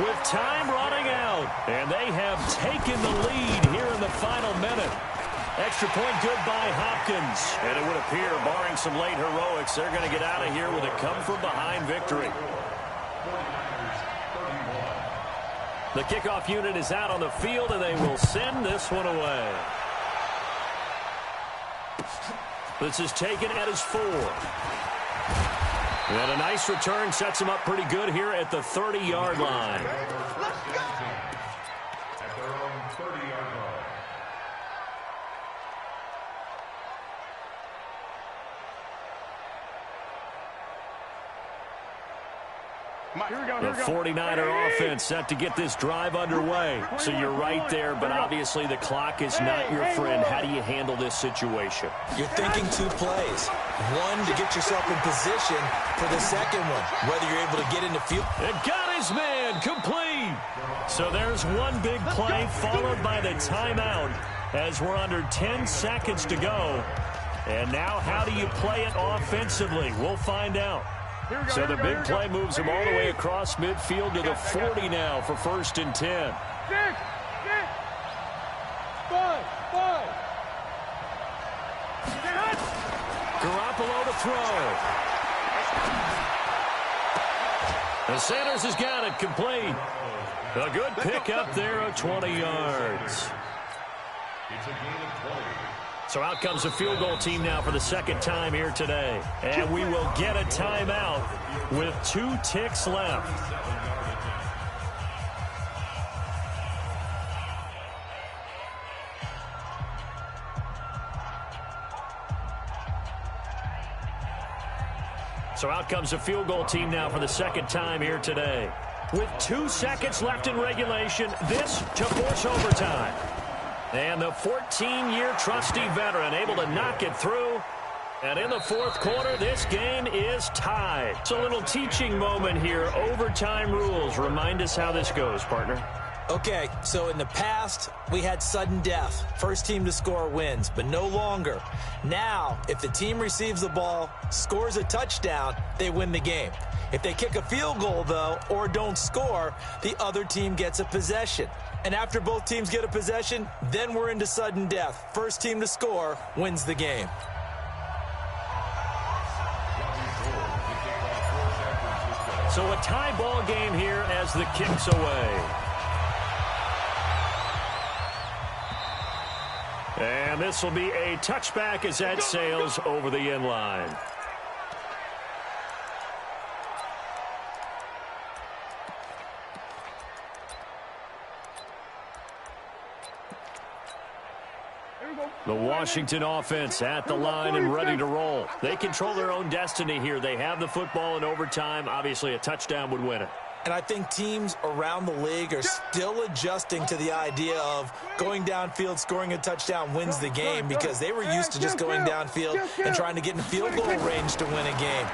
with time running out. And they have taken the lead here in the final minute. Extra point good by Hopkins. And it would appear, barring some late heroics, they're going to get out of here with a come-from-behind victory. The kickoff unit is out on the field, and they will send this one away. This is taken at his 4. And a nice return sets him up pretty good here at the 30-yard line. Let's go! At their own 30-yard line. The 49er offense set to get this drive underway. So you're right there, but obviously the clock is not your friend. How do you handle this situation? You're thinking 2 plays. One, to get yourself in position for the second one, whether you're able to get into field. It got his man complete. So there's one big play followed by the timeout as we're under 10 seconds to go. And now how do you play it offensively? We'll find out. So the big play moves him all the way across midfield to the 40 now for 1st and 10. 6, 5. Garoppolo to throw. The Sanders has got it complete. A good pickup there of 20 yards. It's a gain of 20. So out comes the field goal team now for the second time here today. And we will get a timeout with 2 ticks left. So out comes the field goal team now for the second time here today. With 2 seconds left in regulation, this to force overtime. And the 14-year trusty veteran able to knock it through. And in the 4th quarter, this game is tied. It's a little teaching moment here. Overtime rules. Remind us how this goes, partner. Okay, so in the past, we had sudden death. First team to score wins, but no longer. Now, if the team receives the ball, scores a touchdown, they win the game. If they kick a field goal, though, or don't score, the other team gets a possession. And after both teams get a possession, then we're into sudden death. First team to score wins the game. So a tie ball game here as the kick's away. And this will be a touchback as that sails over the end line. The Washington offense at the line and ready to roll. They control their own destiny here. They have the football in overtime. Obviously, a touchdown would win it. And I think teams around the league are still adjusting to the idea of going downfield, scoring a touchdown wins the game, because they were used to just going downfield and trying to get in field goal range to win a game.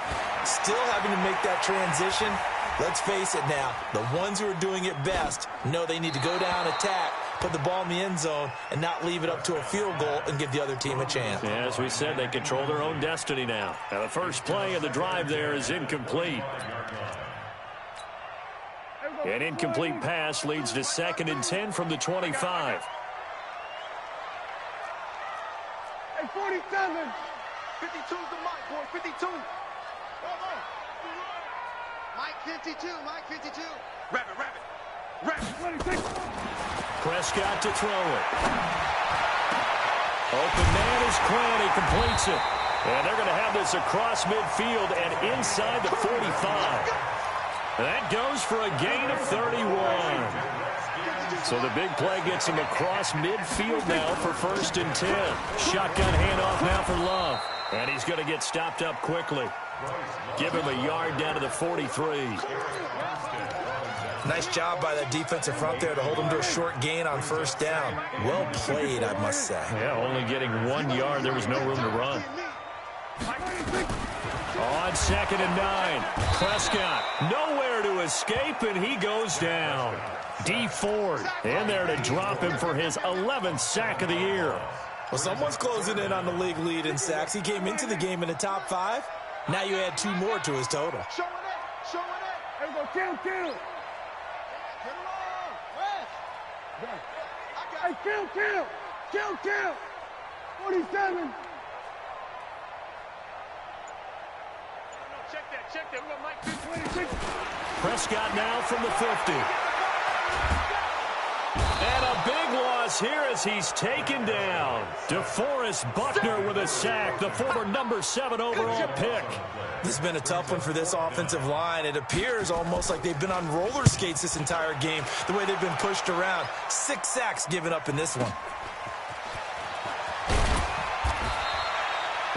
Still having to make that transition. Let's face it now, the ones who are doing it best know they need to go down, attack, put the ball in the end zone, and not leave it up to a field goal and give the other team a chance. Yeah, as we said, they control their own destiny now. Now the first play of the drive there is incomplete. An incomplete pass leads to 2nd and 10 from the 25. Hey, 47. 52's the mic, boy. 52. Mike 52. Mike 52. Rabbit. Prescott to throw it. Open man is Quinn. He completes it. And they're going to have this across midfield and inside the 45. That goes for a gain of 31. So the big play gets him across midfield now for 1st and 10. Shotgun handoff now for Love. And he's going to get stopped up quickly. Give him a yard down to the 43. Nice job by that defensive front there to hold him to a short gain on 1st down. Well played, I must say. Yeah, only getting 1 yard. There was no room to run. On 2nd and 9, Prescott nowhere to escape, and he goes down. D Ford in there to drop him for his 11th sack of the year. Well, someone's closing in on the league lead in sacks. He came into the game in the top 5. Now you add 2 more to his total. Showing it. Here we go. Kill. Get along. West. Hey, kill. 47. Check that. We got Mike 26. Prescott now from the 50. And a big loss here as he's taken down. DeForest Buckner with a sack, the former number 7 overall pick. This has been a tough one for this offensive line. It appears almost like they've been on roller skates this entire game, the way they've been pushed around. 6 sacks given up in this one.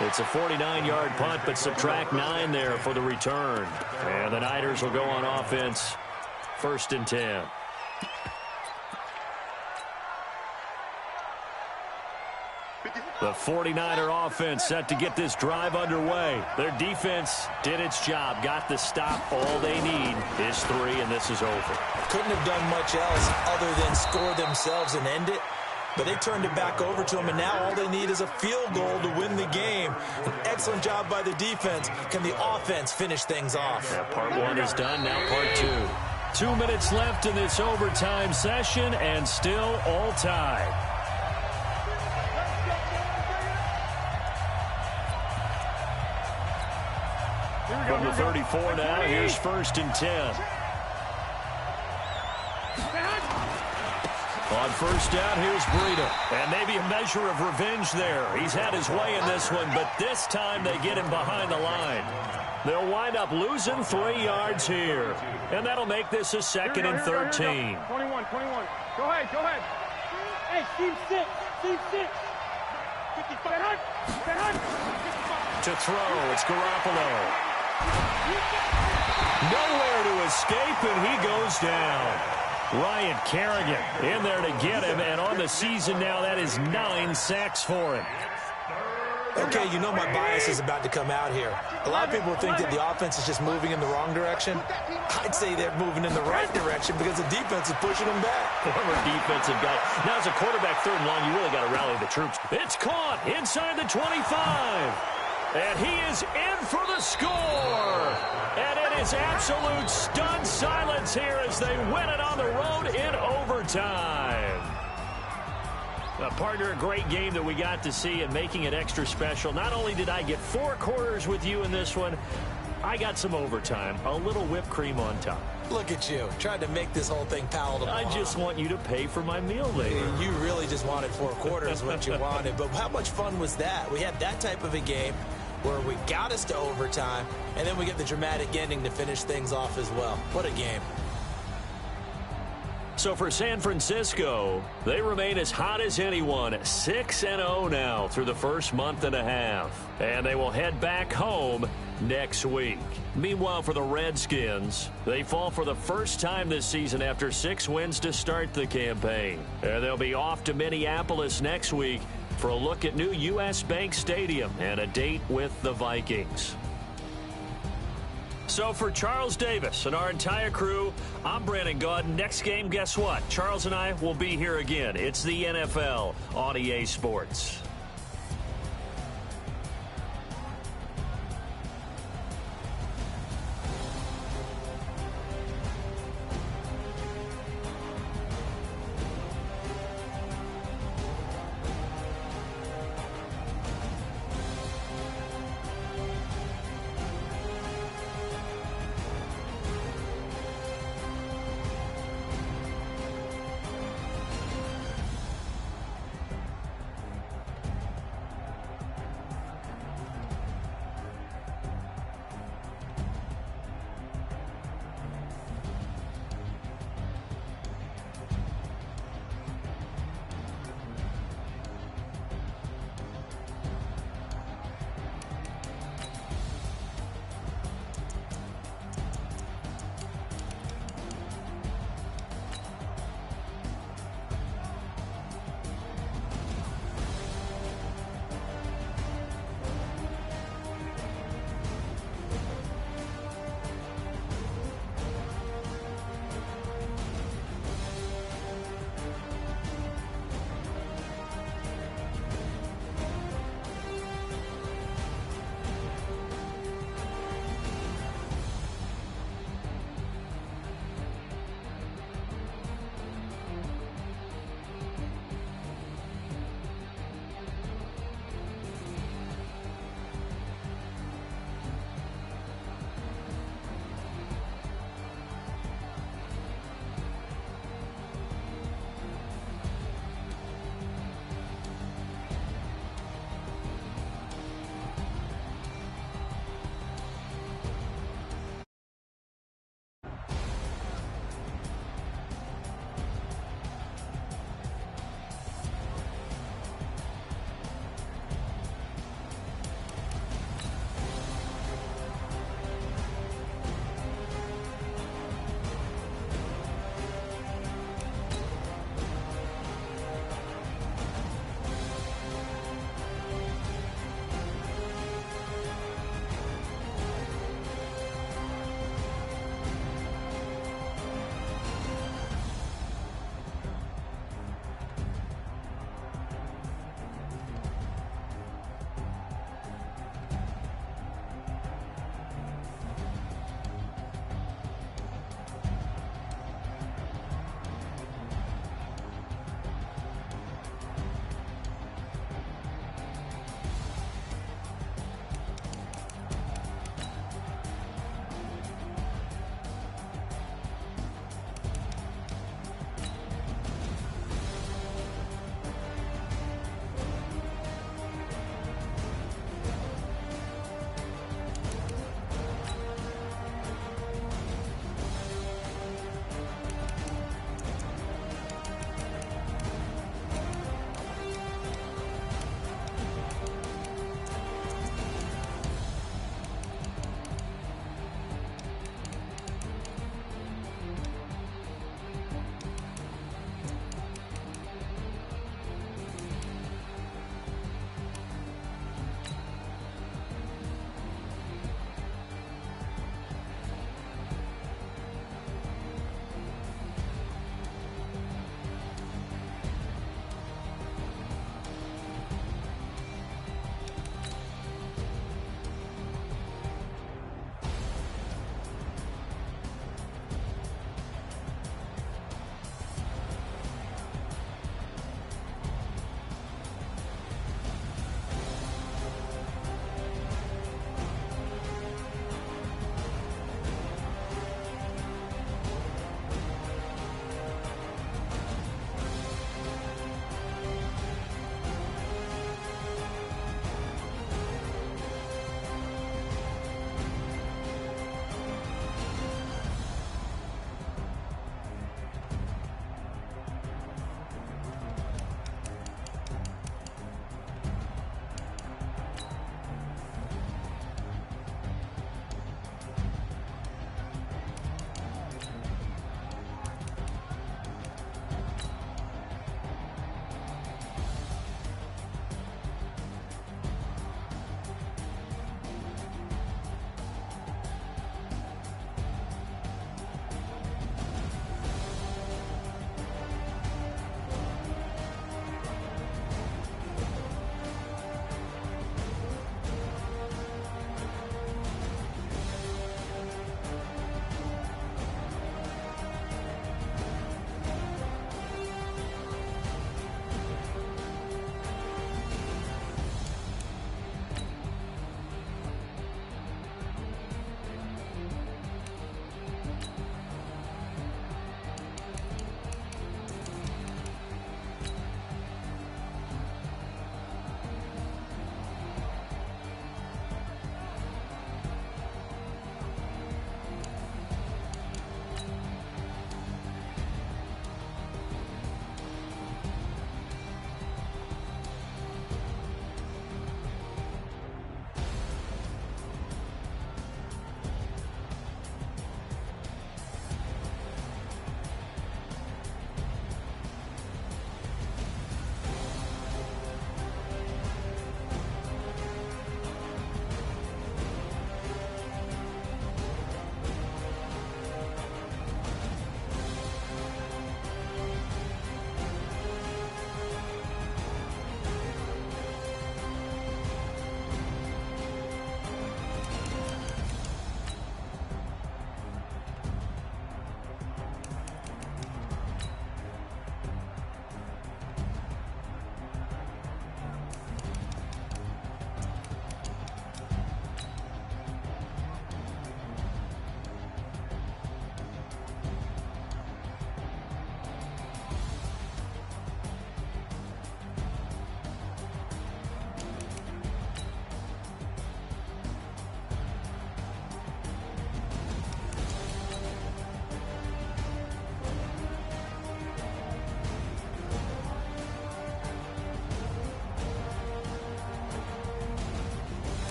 It's a 49-yard punt, but subtract 9 there for the return. And the Niners will go on offense, 1st and 10. The 49er offense set to get this drive underway. Their defense did its job, got the stop. All they need is 3, and this is over. Couldn't have done much else other than score themselves and end it. but they turned it back over to them, and now all they need is a field goal to win the game. An excellent job by the defense. Can the offense finish things off? Yeah, part one is done, now part two. 2 minutes left in this overtime session, and still all tied. From the 34 now, here's 1st and 10. On 1st down, here's Breida. And maybe a measure of revenge there. He's had his way in this one, but this time they get him behind the line. They'll wind up losing 3 yards here. And that'll make this a 2nd and 13. 21. Go ahead. Hey, Steve 6. 55. To throw, it's Garoppolo. Nowhere to escape, and he goes down. Ryan Kerrigan in there to get him, and on the season now, that is 9 sacks for him. Okay, you know my bias is about to come out here. A lot of people think that the offense is just moving in the wrong direction. I'd say they're moving in the right direction because the defense is pushing them back. Former defensive guy. Now, as a quarterback, 3rd and long, you really got to rally the troops. It's caught inside the 25. And he is in for the score. And it is absolute stunned silence here as they win it on the road in overtime. Partner, a great game that we got to see and making it extra special. Not only did I get 4 quarters with you in this one, I got some overtime, a little whipped cream on top. Look at you, trying to make this whole thing palatable. I just want you to pay for my meal later. You really just wanted 4 quarters, what you wanted. But how much fun was that? We had that type of a game where we got us to overtime, and then we get the dramatic ending to finish things off as well. What a game. So for San Francisco, they remain as hot as anyone, 6-0 now through the first month and a half. And they will head back home next week. Meanwhile, for the Redskins, they fall for the first time this season after 6 wins to start the campaign. And they'll be off to Minneapolis next week for a look at new U.S. Bank Stadium and a date with the Vikings. So for Charles Davis and our entire crew, I'm Brandon Gaudin. Next game, guess what? Charles and I will be here again. It's the NFL on EA Sports.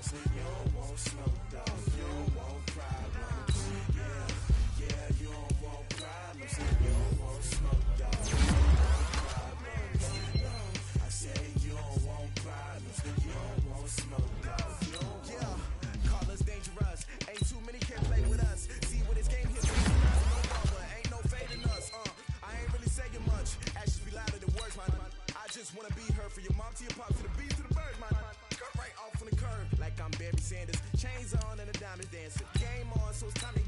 You don't want smoke, dog. You don't want problems. Yeah, you don't want problems. You don't want smoke, dog. You don't want problems. I say you don't want problems. You don't want smoke, dog. Yeah, call us dangerous. Ain't too many can play with us. See what this game here for us. No bother, ain't no fading us. I ain't really saying much. Actions be louder than words, man. I just wanna be heard for your mom to your pop to the beat to the bird, man. Cut right off on the curb like I'm Barry Sanders. Chains on and the diamonds dancing. Game on, so it's time to